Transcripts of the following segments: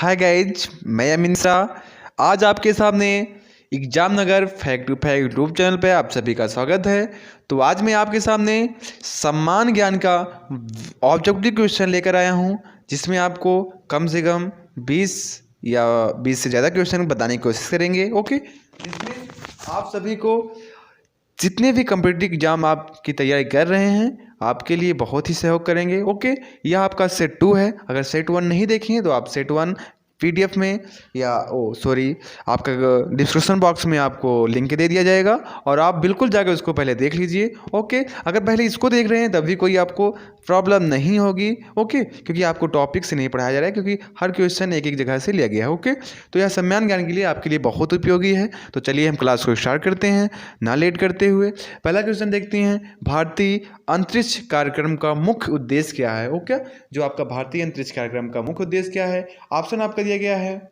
Hi guys, मैं अमिन शाह। आज आपके सामने एग्जाम नगर fact to fact YouTube channel पे आप सभी का स्वागत है। तो आज मैं आपके सामने सम्मान ज्ञान का ऑब्जेक्टिव क्वेश्चन लेकर आया हूँ, जिसमें आपको कम से कम 20 या 20 से ज़्यादा क्वेश्चन बताने की कोशिश करेंगे। ओके, जिसमें आप सभी को जितने भी कम्पिटिटिव एग्जाम आपकी तैयारी कर रहे हैं आपके लिए बहुत ही सहयोग करेंगे। ओके, यह आपका सेट 2 है। अगर सेट 1 नहीं देखें तो आप सेट 1 पीडीएफ में या आपका डिस्क्रिप्शन बॉक्स में आपको लिंक दे दिया जाएगा और आप बिल्कुल जाकर उसको पहले देख लीजिए। ओके, अगर पहले इसको देख रहे हैं तब भी कोई आपको प्रॉब्लम नहीं होगी। ओके, क्योंकि आपको टॉपिक से नहीं पढ़ाया जा रहा है, क्योंकि हर क्वेश्चन एक एक जगह से लिया गया है। ओके, तो यह सम्मान ज्ञान के लिए आपके लिए बहुत उपयोगी है। तो चलिए हम क्लास को स्टार्ट करते हैं ना लेट करते हुए। पहला क्वेश्चन देखते हैं, भारतीय अंतरिक्ष कार्यक्रम का मुख्य उद्देश्य क्या है? ओके, जो आपका भारतीय अंतरिक्ष कार्यक्रम का मुख्य उद्देश्य क्या है? ऑप्शन आपका दिया गया है,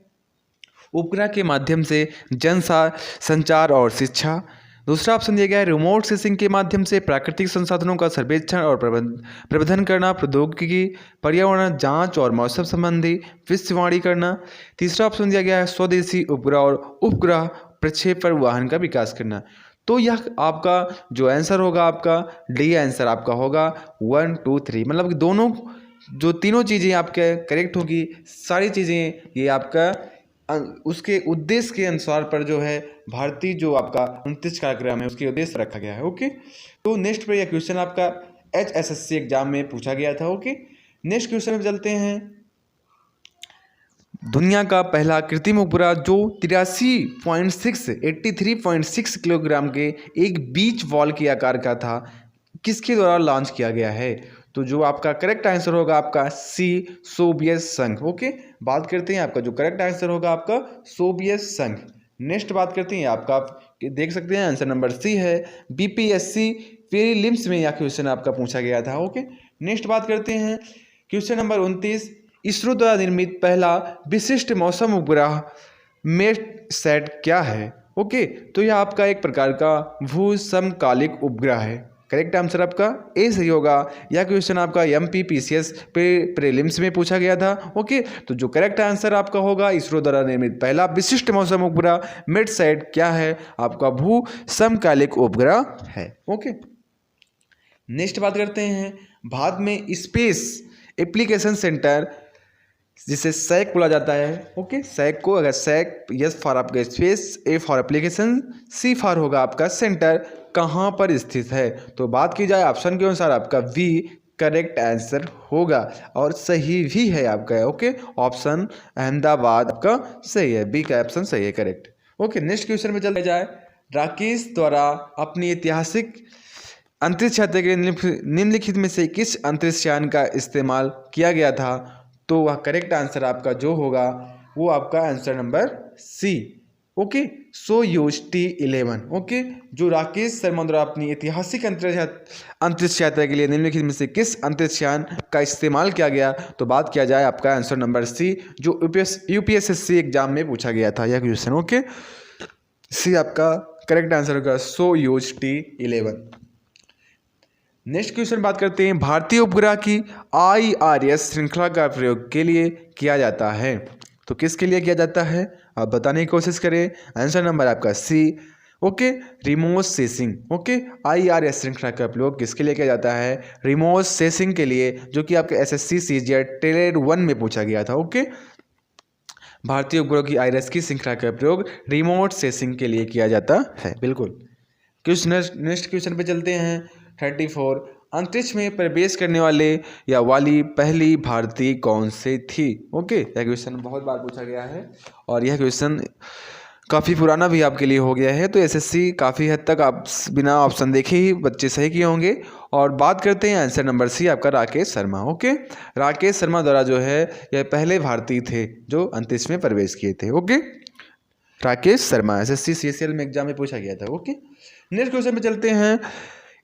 उपग्रह के माध्यम से संचार और शिक्षा। दूसरा ऑप्शन दिया गया है, रिमोट सेंसिंग के माध्यम से प्राकृतिक संसाधनों का सर्वेक्षण और प्रबंधन करना, प्रौद्योगिकी, पर्यावरण जांच और मौसम संबंधी भविष्यवाणी करना। तीसरा ऑप्शन दिया गया है, स्वदेशी उपग्रह और उपग्रह प्रक्षेपण वाहन का विकास करना। तो यह आपका जो आंसर होगा, आपका डी आंसर आपका होगा 1 2 3, मतलब कि दोनों जो तीनों चीज़ें आपके करेक्ट होगी। सारी चीज़ें ये आपका उसके उद्देश्य के अनुसार पर जो है भारतीय जो आपका अंतरिक्ष कार्यक्रम है उसके उद्देश्य रखा गया है। ओके, तो नेक्स्ट पर यह क्वेश्चन आपका HSSC एग्जाम में पूछा गया था। ओके, नेक्स्ट क्वेश्चन में चलते हैं। दुनिया का पहला कृत्रिम उपग्रह जो 83.6 किलोग्राम के एक बीच बॉल के आकार का था, किसके द्वारा लॉन्च किया गया है? तो जो आपका करेक्ट आंसर होगा आपका सी, सोवियत संघ। ओके, बात करते हैं आपका जो करेक्ट आंसर होगा आपका सोवियत संघ। नेक्स्ट बात करते हैं आपका, देख सकते हैं आंसर नंबर सी है, BPSC प्रीलिम्स में यह क्वेश्चन आपका पूछा गया था। ओके, नेक्स्ट बात करते हैं क्वेश्चन नंबर 29, इसरो द्वारा निर्मित पहला विशिष्ट मौसम उपग्रह मेटसैट क्या है? ओके, तो यह आपका एक प्रकार का भू समकालिक उपग्रह है। करेक्ट आंसर आपका ए सही होगा। यह क्वेश्चन आपका MPPCS प्रीलिम्स में पूछा गया था। ओके, तो जो करेक्ट आंसर आपका होगा, इसरो द्वारा निर्मित पहला विशिष्ट मौसम उपग्रह मेटसैट क्या है? आपका भू समकालिक उपग्रह है। ओके, नेक्स्ट बात करते हैं, भारत में स्पेस एप्लीकेशन सेंटर जिसे सैक बोला जाता है। ओके, सैक को अगर सैक यस फॉर आपका space, A for application, C for होगा आपका सेंटर, कहाँ पर स्थित है? तो बात की जाए ऑप्शन के अनुसार आपका वी करेक्ट आंसर होगा और सही भी है आपका। ओके, ऑप्शन अहमदाबाद आपका सही है, बी का ऑप्शन सही है, करेक्ट। ओके, नेक्स्ट क्वेश्चन में चले जाए, राकेश द्वारा अपनी ऐतिहासिक अंतरिक्ष यात्रा के निम्नलिखित में से किस अंतरिक्ष यान का इस्तेमाल किया गया था? तो वह करेक्ट आंसर आपका जो होगा वो आपका answer number C. Okay, Soyuz T11। Okay, जो राकेश शर्मा द्वारा अपनी ऐतिहासिक अंतरिक्ष यात्रा के लिए निम्नलिखित में से किस अंतरिक्ष यान का इस्तेमाल किया गया? तो बात किया जाए आपका आंसर नंबर सी, जो UPSSC एग्जाम में पूछा गया था यह क्वेश्चन। ओके, सी आपका करेक्ट आंसर होगा, सोयूज T11। नेक्स्ट क्वेश्चन बात करते हैं, भारतीय उपग्रह की IRS श्रृंखला का प्रयोग के लिए किया जाता है। तो किसके लिए किया जाता है आप बताने की कोशिश करें। आंसर नंबर आपका C. Okay, remote sensing. Okay, IRS श्रृंखला का प्रयोग किसके लिए किया जाता है? रिमोट सेंसिंग के लिए, जो कि आपके SSC CGL टेलेड 1 में पूछा गया था। ओके, भारतीय उपग्रह की IRS की श्रृंखला का प्रयोग रिमोट सेंसिंग के लिए किया जाता है, बिल्कुल। नेक्स्ट क्वेश्चन पे चलते हैं, 34, अंतरिक्ष में प्रवेश करने वाली पहली भारतीय कौन से थी? ओके, यह क्वेश्चन बहुत बार पूछा गया है और यह क्वेश्चन काफ़ी पुराना भी आपके लिए हो गया है। तो SSC काफ़ी हद तक आप बिना ऑप्शन देखे ही बच्चे सही किए होंगे। और बात करते हैं आंसर नंबर सी आपका, राकेश शर्मा। ओके, राकेश शर्मा द्वारा जो है यह पहले भारतीय थे जो अंतरिक्ष में प्रवेश किए थे। Okay, Rakesh Sharma SSC CGL में एग्जाम में पूछा गया था। ओके, नेक्स्ट क्वेश्चन पे चलते हैं,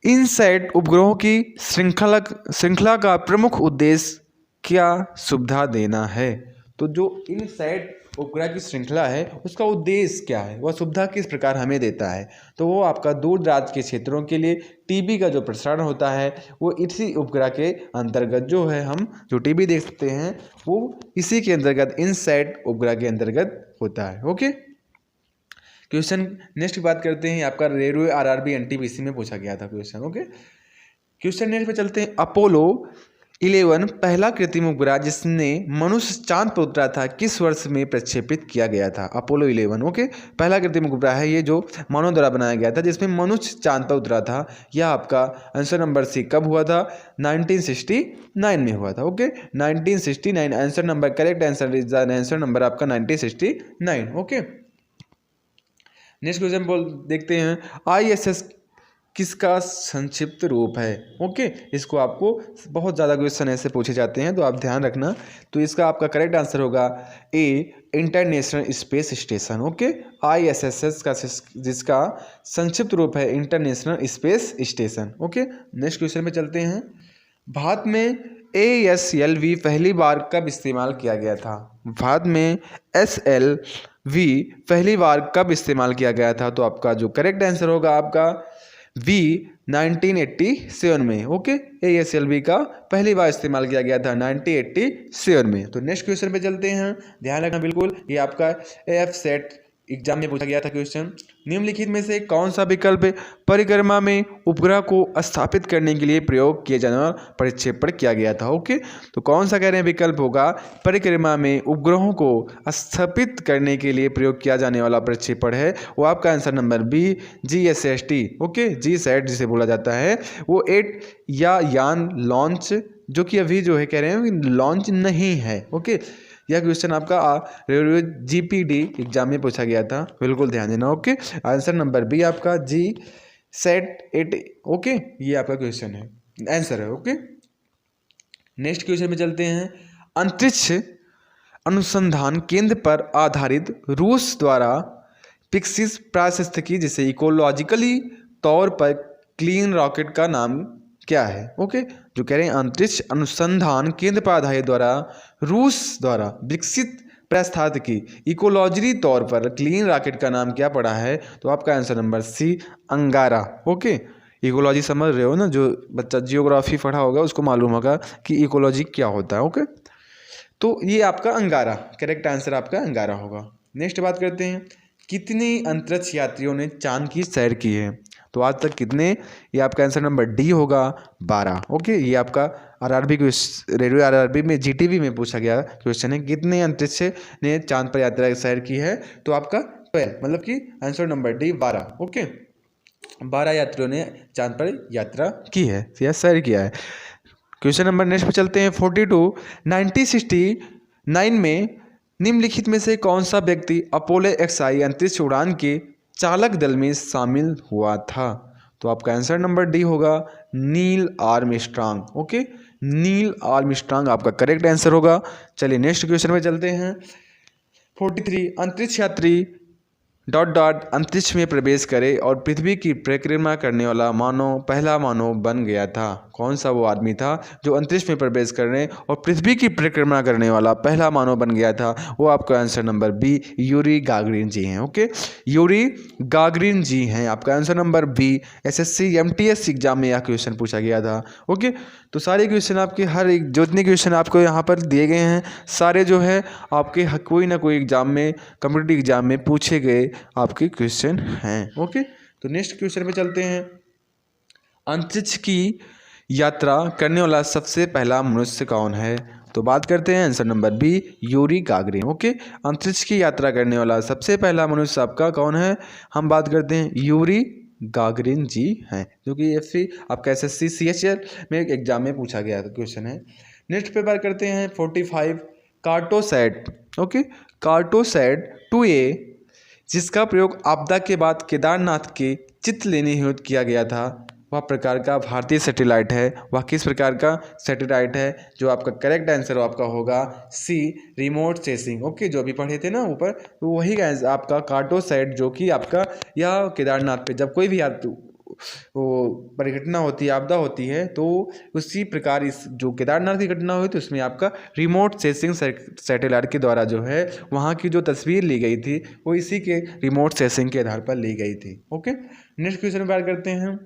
इनसैट उपग्रहों की श्रृंखला का प्रमुख उद्देश्य क्या सुविधा देना है? तो जो इनसैट उपग्रह की श्रृंखला है उसका उद्देश्य क्या है, वह सुविधा किस प्रकार हमें देता है, तो वो आपका दूर दराज के क्षेत्रों के लिए टीवी का जो प्रसारण होता है वो इसी उपग्रह के अंतर्गत जो है हम जो टीवी देख सकते हैं वो इसी के अंतर्गत इनसैट उपग्रह के अंतर्गत होता है। ओके, क्वेश्चन नेक्स्ट की बात करते हैं। आपका रेलवे आरआरबी एनटीपीसी में पूछा गया था क्वेश्चन। ओके, क्वेश्चन नेक्स्ट पे चलते हैं। अपोलो 11 पहला कृत्रिम उपग्रह जिसने मनुष्य चांद पर उतरा था किस वर्ष में प्रक्षेपित किया गया था? अपोलो 11 ओके, पहला कृत्रिम उपग्रह है ये जो मानव द्वारा बनाया गया था जिसमें मनुष्य चांद पर उतरा था। यह आपका आंसर नंबर सी कब हुआ था? 1969 में हुआ था। Okay, 1969 answer number, correct answer is the answer number आपका 1969। ओके, नेक्स्ट क्वेश्चन देखते हैं। ISS किसका संक्षिप्त रूप है? ओके, इसको आपको बहुत ज़्यादा क्वेश्चन ऐसे पूछे जाते हैं तो आप ध्यान रखना। तो इसका आपका करेक्ट आंसर होगा A, international space station. Okay, ISS का जिसका संक्षिप्त रूप है international space station. Okay, next question में चलते हैं। भारत में ASLV पहली बार कब इस्तेमाल किया गया था? भारत में SLV पहली बार कब इस्तेमाल किया गया था? तो आपका जो करेक्ट आंसर होगा आपका V 1987 में। ओके, ASLV का पहली बार इस्तेमाल किया गया था 1987 में। तो नेक्स्ट क्वेश्चन पे चलते हैं, ध्यान रखना बिल्कुल, ये आपका AFSET एग्जाम में पूछा गया था क्वेश्चन। निम्नलिखित में से कौन सा विकल्प परिक्रमा में उपग्रह को स्थापित करने के लिए प्रयोग किए जाने वाला प्रक्षेपण किया गया था? ओके, तो कौन सा कह रहे हैं विकल्प होगा परिक्रमा में उपग्रहों को स्थापित करने के लिए प्रयोग किया जाने वाला प्रक्षेपण है वो आपका answer number B, GSST। Okay, GSAT जिसे बोला जाता है वो 8 या यान लॉन्च, जो कि अभी जो है कह रहे हैं लॉन्च नहीं है। ओके, यह क्वेश्चन आपका रेलवे GPD एग्जाम में पूछा गया था, बिल्कुल ध्यान देना। ओके, आंसर नंबर बी आपका GSAT 8। ओके, ये आपका क्वेश्चन है, आंसर है। ओके, नेक्स्ट क्वेश्चन में चलते हैं। अंतरिक्ष अनुसंधान केंद्र पर आधारित रूस द्वारा विकसित पारिस्थितिकी जिसे इकोलॉजिकली तौर पर क्लीन रॉकेट का नाम क्या है? ओके, जो कह रहे हैं अंतरिक्ष अनुसंधान केंद्र पर आधारित द्वारा रूस द्वारा विकसित पारिस्थितिकी इकोलॉजिकली तौर पर क्लीन रॉकेट का नाम क्या पड़ा है? तो आपका आंसर नंबर सी, अंगारा। ओके, इकोलॉजी समझ रहे हो ना, जो बच्चा जियोग्राफी पढ़ा होगा उसको मालूम होगा कि इकोलॉजी क्या होता है। ओके, तो ये आपका अंगारा, करेक्ट आंसर आपका अंगारा होगा। नेक्स्ट बात करते हैं। कितने अंतरिक्ष यात्रियों ने चांद की सैर की है? तो आज तक कितने? ये आपका आंसर नंबर डी होगा 12। ओके, ये आपका आरआरबी रेलवे आरआरबी में GTV में पूछा गया क्वेश्चन है, कितने अंतरिक्ष ने चांद पर यात्रा सैर की है? तो आपका 12, मतलब कि आंसर नंबर डी 12। ओके, 12 यात्रियों ने चांद पर यात्रा की है या सैर किया है। क्वेश्चन नंबर नेक्स्ट पे चलते हैं। 42 1969 में निम्नलिखित में से कौन सा व्यक्ति अपोलो XI अंतरिक्ष उड़ान के चालक दल में शामिल हुआ था? तो आपका आंसर नंबर डी होगा Neil Armstrong. Okay, Neil Armstrong आपका करेक्ट आंसर होगा। चलिए नेक्स्ट क्वेश्चन में चलते हैं। 43 अंतरिक्ष यात्री अंतरिक्ष में प्रवेश करे और पृथ्वी की परिक्रमा करने वाला पहला मानव बन गया था। कौन सा वो आदमी था जो अंतरिक्ष में प्रवेश करने और पृथ्वी की परिक्रमा करने वाला पहला मानव बन गया था? वो आपका answer number B, Yuri Gagarin ji हैं। ओके, यूरी गागरिन जी हैं, आपका answer number B. SSC MTS exam में यह क्वेश्चन पूछा गया था। ओके, तो सारे क्वेश्चन आपके हर एक जितने क्वेश्चन आपको यहाँ पर दिए गए हैं सारे जो है आपके कोई ना कोई एग्जाम में, कम्पिटिटिव एग्जाम में पूछे गए आपके क्वेश्चन हैं। ओके, तो नेक्स्ट क्वेश्चन पे चलते हैं। अंतरिक्ष की यात्रा करने वाला सबसे पहला मनुष्य कौन है? तो बात करते हैं answer number B, Yuri Gagarin. Okay, अंतरिक्ष की यात्रा करने वाला सबसे पहला मनुष्य आपका कौन है? हम बात करते हैं यूरी गागरिन जी हैं, जो कि आपका SSC CHL में एग्जाम में पूछा गया क्वेश्चन है। नेक्स्ट पे बात करते हैं 45 कार्टोसैट। ओके, कार्टोसैट 2A जिसका प्रयोग आपदा के बाद केदारनाथ के चित्र लेने हेतु किया गया था, वह प्रकार का भारतीय सैटेलाइट है। वह किस प्रकार का सैटेलाइट है? जो आपका करेक्ट आंसर आपका होगा सी, रिमोट सेंसिंग। ओके, जो अभी पढ़े थे ना ऊपर, तो वही आपका कार्टोसैट जो कि आपका यह केदारनाथ पे जब कोई भी वो परिघटना होती है, आपदा होती है, तो उसी प्रकार इस जो केदारनाथ की घटना हुई थी उसमें आपका रिमोट सेंसिंग सैटेलाइट के द्वारा जो है वहाँ की जो तस्वीर ली गई थी वो इसी के रिमोट सेंसिंग के आधार पर ली गई थी। ओके, नेक्स्ट क्वेश्चन में बात करते हैं।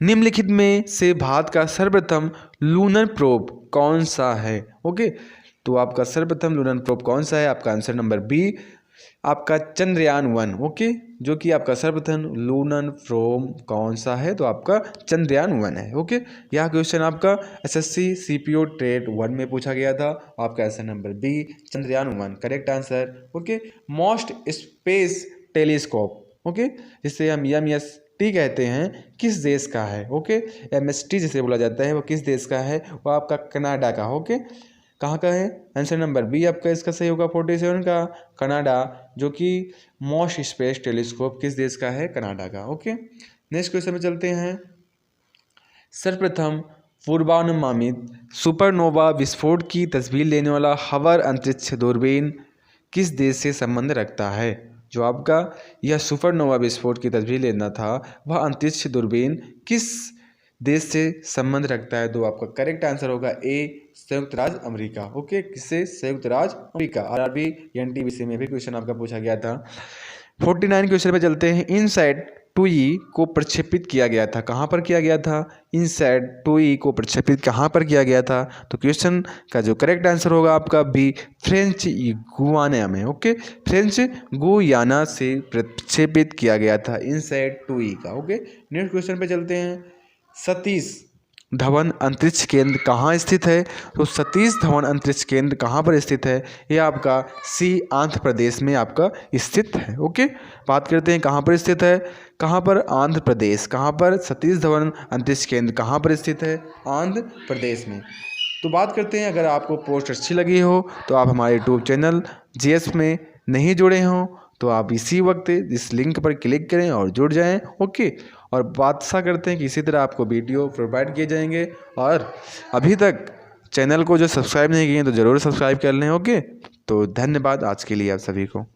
निम्नलिखित में से भारत का सर्वप्रथम लूनर प्रोब कौन सा है? ओके, तो आपका सर्वप्रथम लूनर प्रोब कौन सा है? आपका आंसर नंबर बी, आपका चंद्रयान-1। ओके, जो कि आपका सर्वप्रथम लूनर प्रोब कौन सा है? तो आपका चंद्रयान-1 है। ओके, यह क्वेश्चन आपका एसएससी सीपीओ ट्रेड 1 में पूछा गया था। आपका आंसर नंबर बी, चंद्रयान-1 correct answer. Okay, most space telescope, okay, जिसे हम MST कहते हैं, किस देश का है? ओके, MST जिसे बोला जाता है वो किस देश का है? वो आपका कनाडा का। ओके, कहाँ का है? आंसर नंबर बी आपका इसका सही होगा 47 का, कनाडा, जो कि मोस्ट स्पेस टेलीस्कोप किस देश का है? कनाडा का। ओके, नेक्स्ट क्वेश्चन में चलते हैं। सर्वप्रथम पूर्वानुमानित सुपरनोवा विस्फोट की तस्वीर लेने वाला हबल अंतरिक्ष दूरबीन किस देश से संबंध रखता है? जो आपका यह सुपरनोवा विस्फोट की तस्वीर लेना था वह अंतरिक्ष दूरबीन किस देश से संबंध रखता है? तो आपका करेक्ट आंसर होगा ए, संयुक्त राज्य अमेरिका। ओके, किससे? संयुक्त राज्य अमेरिका। आरआरबी एनटीपीसी में भी क्वेश्चन आपका पूछा गया था। 49 क्वेश्चन पे चलते हैं। इनसैट 2E को प्रक्षेपित किया गया था, कहाँ पर किया गया था? इनसैट 2E को प्रक्षेपित कहाँ पर किया गया था? तो क्वेश्चन का जो करेक्ट आंसर होगा आपका बी, फ्रेंच गुयाना में। ओके, फ्रेंच गुयाना से प्रक्षेपित किया गया था इनसैट 2E का। ओके, नेक्स्ट क्वेश्चन पे चलते हैं। सतीश धवन अंतरिक्ष केंद्र कहाँ स्थित है? तो सतीश धवन अंतरिक्ष केंद्र कहाँ पर स्थित है? ये आपका सी, आंध्र प्रदेश में आपका स्थित है। ओके, बात करते हैं कहाँ पर स्थित है। कहाँ पर? आंध्र प्रदेश। कहाँ पर? सतीश धवन अंतरिक्ष केंद्र कहाँ पर स्थित है? आंध्र प्रदेश में। तो बात करते हैं, अगर आपको पोस्ट अच्छी लगी हो तो आप हमारे यूट्यूब चैनल GS में नहीं जुड़े हों तो आप इसी वक्त इस लिंक पर क्लिक करें और जुड़ जाएं। ओके, और बात सा करते हैं कि इसी तरह आपको वीडियो प्रोवाइड किए जाएंगे, और अभी तक चैनल को जो सब्सक्राइब नहीं किए तो ज़रूर सब्सक्राइब कर लें। ओके, तो धन्यवाद आज के लिए आप सभी को।